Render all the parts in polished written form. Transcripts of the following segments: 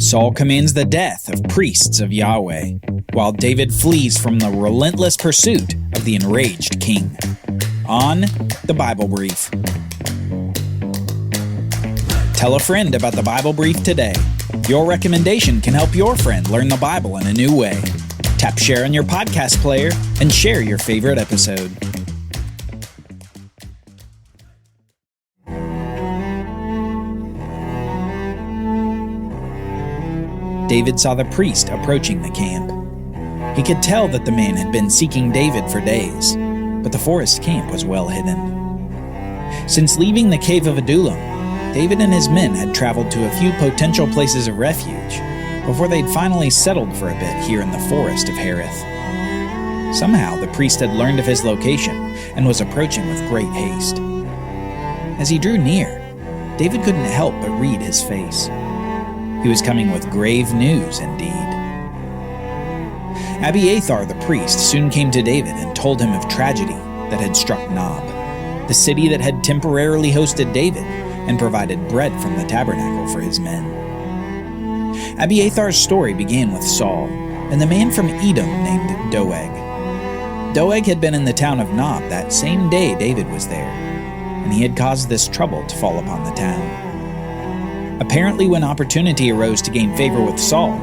Saul commands the death of priests of Yahweh, while David flees from the relentless pursuit of the enraged king. On the Bible Brief. Tell a friend about the Bible Brief today. Your recommendation can help your friend learn the Bible in a new way. Tap share on your podcast player and share your favorite episode. David saw the priest approaching the camp. He could tell that the man had been seeking David for days, but the forest camp was well hidden. Since leaving the cave of Adullam, David and his men had traveled to a few potential places of refuge before they'd finally settled for a bit here in the forest of Hereth. Somehow, the priest had learned of his location and was approaching with great haste. As he drew near, David couldn't help but read his face. He was coming with grave news indeed. Abiathar the priest soon came to David and told him of tragedy that had struck Nob, the city that had temporarily hosted David and provided bread from the tabernacle for his men. Abiathar's story began with Saul and the man from Edom named Doeg. Doeg had been in the town of Nob that same day David was there, and he had caused this trouble to fall upon the town. Apparently, when opportunity arose to gain favor with Saul,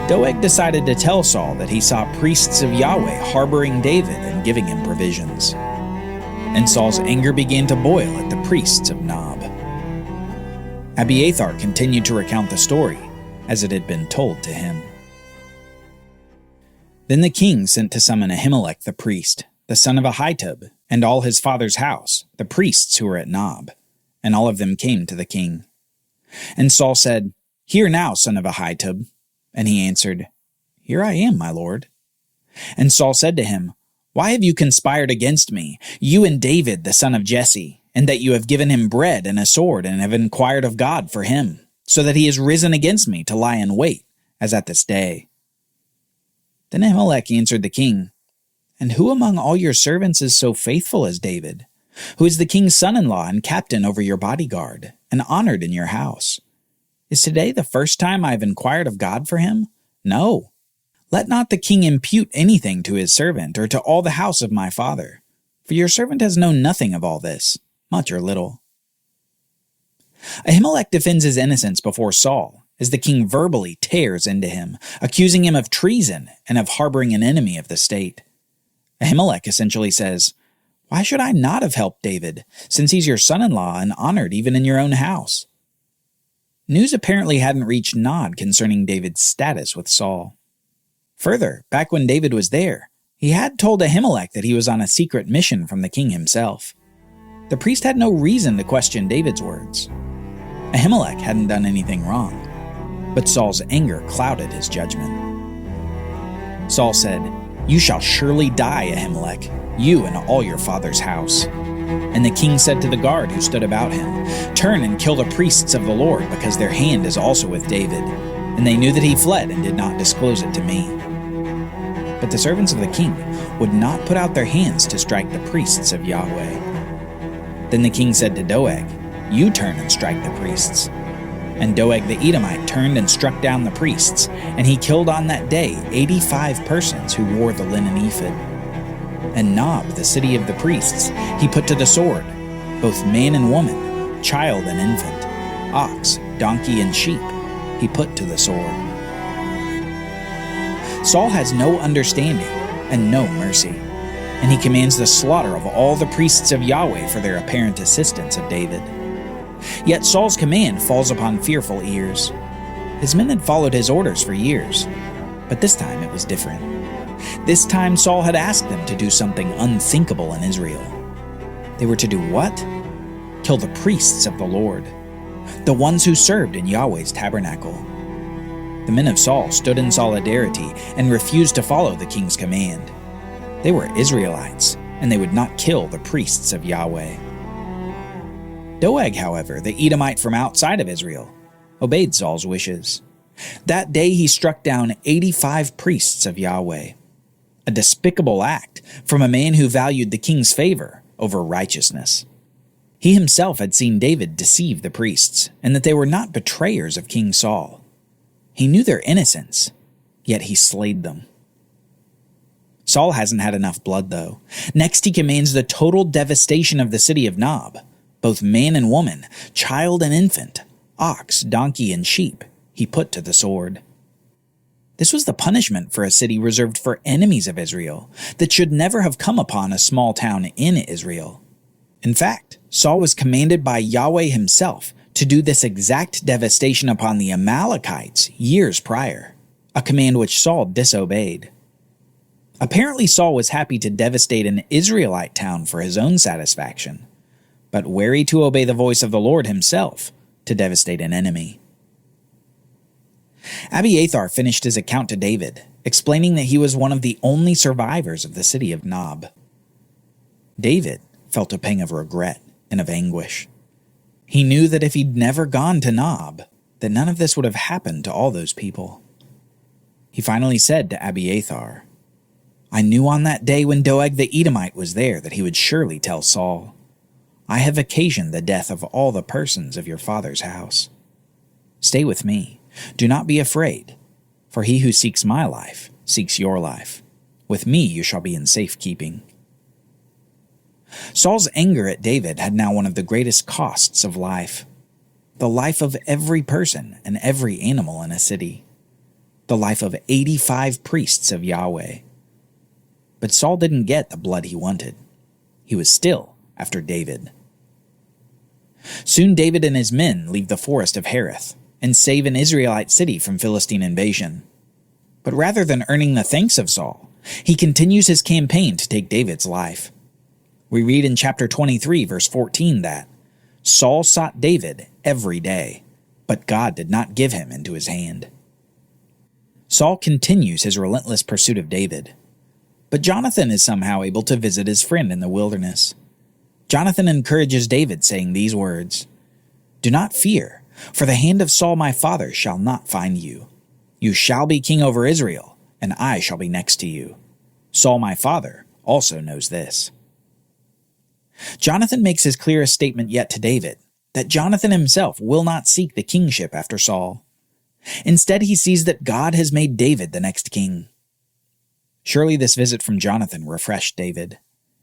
Doeg decided to tell Saul that he saw priests of Yahweh harboring David and giving him provisions. And Saul's anger began to boil at the priests of Nob. Abiathar continued to recount the story as it had been told to him. Then the king sent to summon Ahimelech the priest, the son of Ahitub, and all his father's house, the priests who were at Nob, and all of them came to the king. And Saul said, "Hear now, son of Ahitub." And he answered, "Here I am, my lord." And Saul said to him, "Why have you conspired against me, you and David, the son of Jesse, and that you have given him bread and a sword, and have inquired of God for him, so that he has risen against me to lie in wait, as at this day?" Then Ahimelech answered the king, "And who among all your servants is so faithful as David, who is the king's son-in-law and captain over your bodyguard, and honored in your house? Is today the first time I have inquired of God for him? No. Let not the king impute anything to his servant or to all the house of my father, for your servant has known nothing of all this, much or little." Ahimelech defends his innocence before Saul, as the king verbally tears into him, accusing him of treason and of harboring an enemy of the state. Ahimelech essentially says, "Why should I not have helped David, since he's your son-in-law and honored even in your own house?" News apparently hadn't reached Nod concerning David's status with Saul. Further, back when David was there, he had told Ahimelech that he was on a secret mission from the king himself. The priest had no reason to question David's words. Ahimelech hadn't done anything wrong, but Saul's anger clouded his judgment. Saul said, "You shall surely die, Ahimelech, you and all your father's house." And the king said to the guard who stood about him, "Turn and kill the priests of the Lord, because their hand is also with David." And they knew that he fled and did not disclose it to me. But the servants of the king would not put out their hands to strike the priests of Yahweh. Then the king said to Doeg, "You turn and strike the priests." And Doeg the Edomite turned and struck down the priests, and he killed on that day 85 persons who wore the linen ephod. And Nob, the city of the priests, he put to the sword, both man and woman, child and infant, ox, donkey, and sheep, he put to the sword. Saul has no understanding and no mercy, and he commands the slaughter of all the priests of Yahweh for their apparent assistance of David. Yet Saul's command falls upon fearful ears. His men had followed his orders for years, but this time it was different. This time Saul had asked them to do something unthinkable in Israel. They were to do what? Kill the priests of the Lord, the ones who served in Yahweh's tabernacle. The men of Saul stood in solidarity and refused to follow the king's command. They were Israelites, and they would not kill the priests of Yahweh. Doeg, however, the Edomite from outside of Israel, obeyed Saul's wishes. That day he struck down 85 priests of Yahweh. A despicable act from a man who valued the king's favor over righteousness. He himself had seen David deceive the priests, and that they were not betrayers of King Saul. He knew their innocence, yet he slayed them. Saul hasn't had enough blood, though. Next, he commands the total devastation of the city of Nob. Both man and woman, child and infant, ox, donkey, and sheep, he put to the sword. This was the punishment for a city reserved for enemies of Israel that should never have come upon a small town in Israel. In fact, Saul was commanded by Yahweh himself to do this exact devastation upon the Amalekites years prior, a command which Saul disobeyed. Apparently, Saul was happy to devastate an Israelite town for his own satisfaction, but wary to obey the voice of the Lord himself to devastate an enemy. Abiathar finished his account to David, explaining that he was one of the only survivors of the city of Nob. David felt a pang of regret and of anguish. He knew that if he'd never gone to Nob, that none of this would have happened to all those people. He finally said to Abiathar, "I knew on that day when Doeg the Edomite was there that he would surely tell Saul, 'I have occasioned the death of all the persons of your father's house. Stay with me. Do not be afraid, for he who seeks my life seeks your life. With me you shall be in safekeeping.'" Saul's anger at David had now one of the greatest costs of life, the life of every person and every animal in a city, the life of 85 priests of Yahweh. But Saul didn't get the blood he wanted. He was still after David. Soon David and his men leave the forest of Hereth and save an Israelite city from Philistine invasion. But rather than earning the thanks of Saul, he continues his campaign to take David's life. We read in chapter 23, verse 14 that Saul sought David every day, but God did not give him into his hand. Saul continues his relentless pursuit of David, but Jonathan is somehow able to visit his friend in the wilderness. Jonathan encourages David, saying these words, "Do not fear, for the hand of Saul my father shall not find you. You shall be king over Israel, and I shall be next to you. Saul my father also knows this." Jonathan makes his clearest statement yet to David, that Jonathan himself will not seek the kingship after Saul. Instead, he sees that God has made David the next king. Surely this visit from Jonathan refreshed David.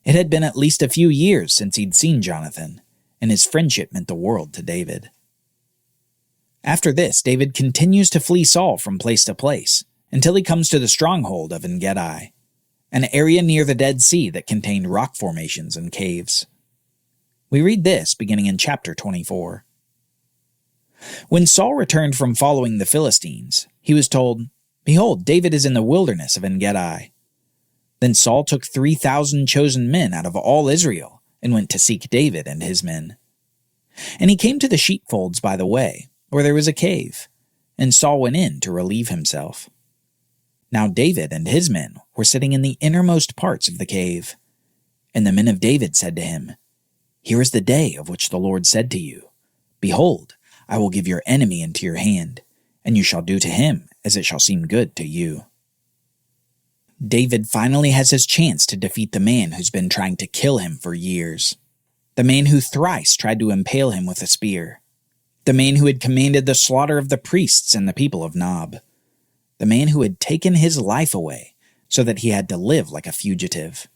It had been at least a few years since he'd seen Jonathan, and his friendship meant the world to David. After this, David continues to flee Saul from place to place, until he comes to the stronghold of Engedi, an area near the Dead Sea that contained rock formations and caves. We read this beginning in chapter 24. When Saul returned from following the Philistines, he was told, "Behold, David is in the wilderness of Engedi." Then Saul took 3,000 chosen men out of all Israel and went to seek David and his men. And he came to the sheepfolds by the way, where there was a cave, and Saul went in to relieve himself. Now David and his men were sitting in the innermost parts of the cave. And the men of David said to him, "Here is the day of which the Lord said to you, 'Behold, I will give your enemy into your hand, and you shall do to him as it shall seem good to you.'" David finally has his chance to defeat the man who's been trying to kill him for years. The man who thrice tried to impale him with a spear. The man who had commanded the slaughter of the priests and the people of Nob. The man who had taken his life away so that he had to live like a fugitive.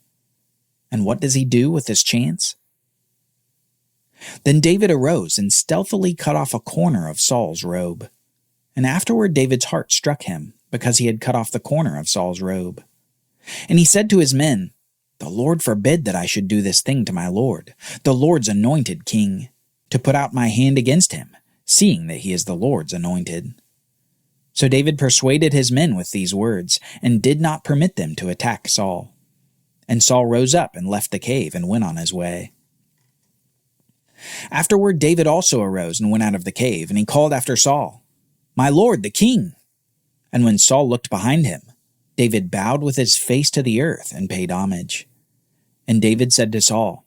And what does he do with this chance? Then David arose and stealthily cut off a corner of Saul's robe. And afterward David's heart struck him, because he had cut off the corner of Saul's robe. And he said to his men, "The Lord forbid that I should do this thing to my Lord, the Lord's anointed king, to put out my hand against him, seeing that he is the Lord's anointed." So David persuaded his men with these words, and did not permit them to attack Saul. And Saul rose up and left the cave and went on his way. Afterward David also arose and went out of the cave, and he called after Saul, "My lord, the king!" And when Saul looked behind him, David bowed with his face to the earth and paid homage. And David said to Saul,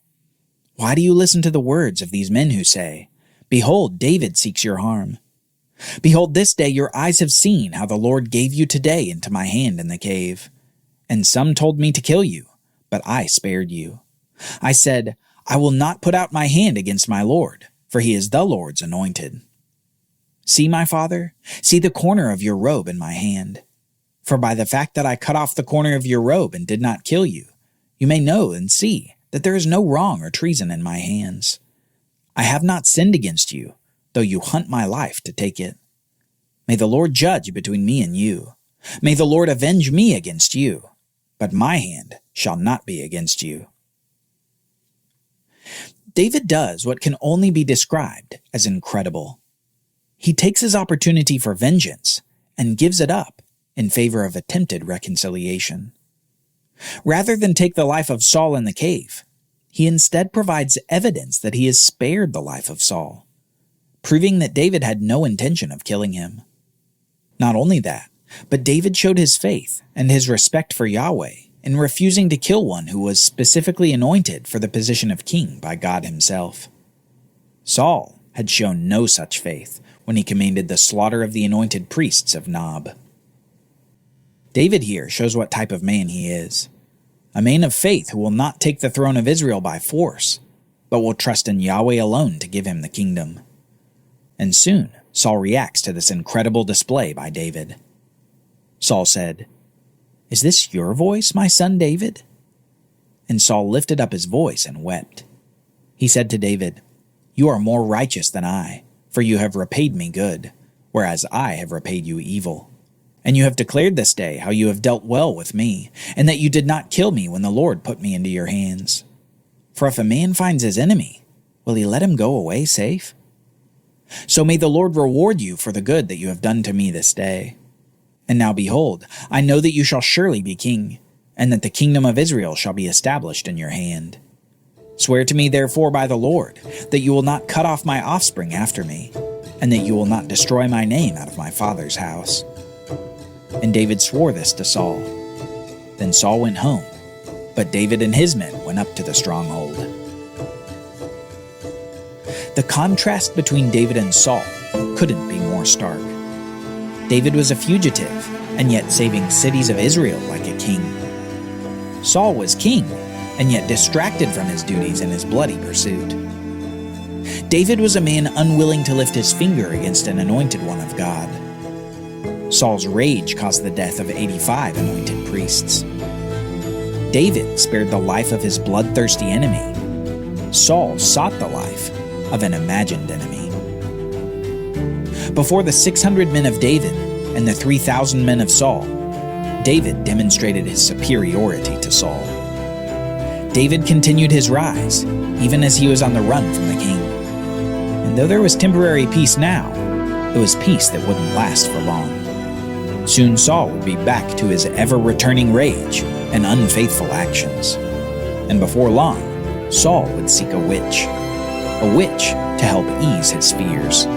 "Why do you listen to the words of these men who say, 'Behold, David seeks your harm'? Behold, this day your eyes have seen how the Lord gave you today into my hand in the cave. And some told me to kill you, but I spared you. I said, 'I will not put out my hand against my Lord, for he is the Lord's anointed.' See, my father, see the corner of your robe in my hand. For by the fact that I cut off the corner of your robe and did not kill you, you may know and see that there is no wrong or treason in my hands. I have not sinned against you, though you hunt my life to take it. May the Lord judge between me and you. May the Lord avenge me against you, but my hand shall not be against you. David does what can only be described as incredible. He takes his opportunity for vengeance and gives it up in favor of attempted reconciliation. Rather than take the life of Saul in the cave, he instead provides evidence that he has spared the life of Saul, proving that David had no intention of killing him. Not only that, but David showed his faith and his respect for Yahweh in refusing to kill one who was specifically anointed for the position of king by God himself. Saul had shown no such faith when he commanded the slaughter of the anointed priests of Nob. David here shows what type of man he is. A man of faith who will not take the throne of Israel by force, but will trust in Yahweh alone to give him the kingdom. And soon, Saul reacts to this incredible display by David. Saul said, "Is this your voice, my son David?" And Saul lifted up his voice and wept. He said to David, "You are more righteous than I, for you have repaid me good, whereas I have repaid you evil. And you have declared this day how you have dealt well with me, and that you did not kill me when the Lord put me into your hands. For if a man finds his enemy, will he let him go away safe? So may the Lord reward you for the good that you have done to me this day. And now behold, I know that you shall surely be king, and that the kingdom of Israel shall be established in your hand. Swear to me therefore by the Lord, that you will not cut off my offspring after me, and that you will not destroy my name out of my father's house." And David swore this to Saul. Then Saul went home, but David and his men went up to the stronghold. The contrast between David and Saul couldn't be more stark. David was a fugitive, and yet saving cities of Israel like a king. Saul was king, and yet distracted from his duties in his bloody pursuit. David was a man unwilling to lift his finger against an anointed one of God. Saul's rage caused the death of 85 anointed priests. David spared the life of his bloodthirsty enemy. Saul sought the life of an imagined enemy. Before the 600 men of David and the 3,000 men of Saul, David demonstrated his superiority to Saul. David continued his rise, even as he was on the run from the king. And though there was temporary peace now, it was peace that wouldn't last for long. Soon Saul would be back to his ever-returning rage and unfaithful actions. And before long, Saul would seek a witch to help ease his fears.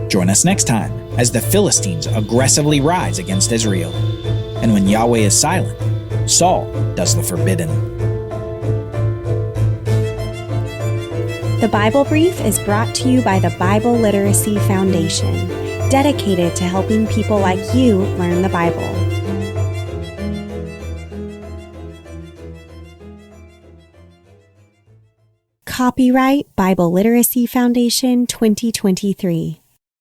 Join us next time as the Philistines aggressively rise against Israel. And when Yahweh is silent, Saul does the forbidden. The Bible Brief is brought to you by the Bible Literacy Foundation, dedicated to helping people like you learn the Bible. Copyright Bible Literacy Foundation 2023.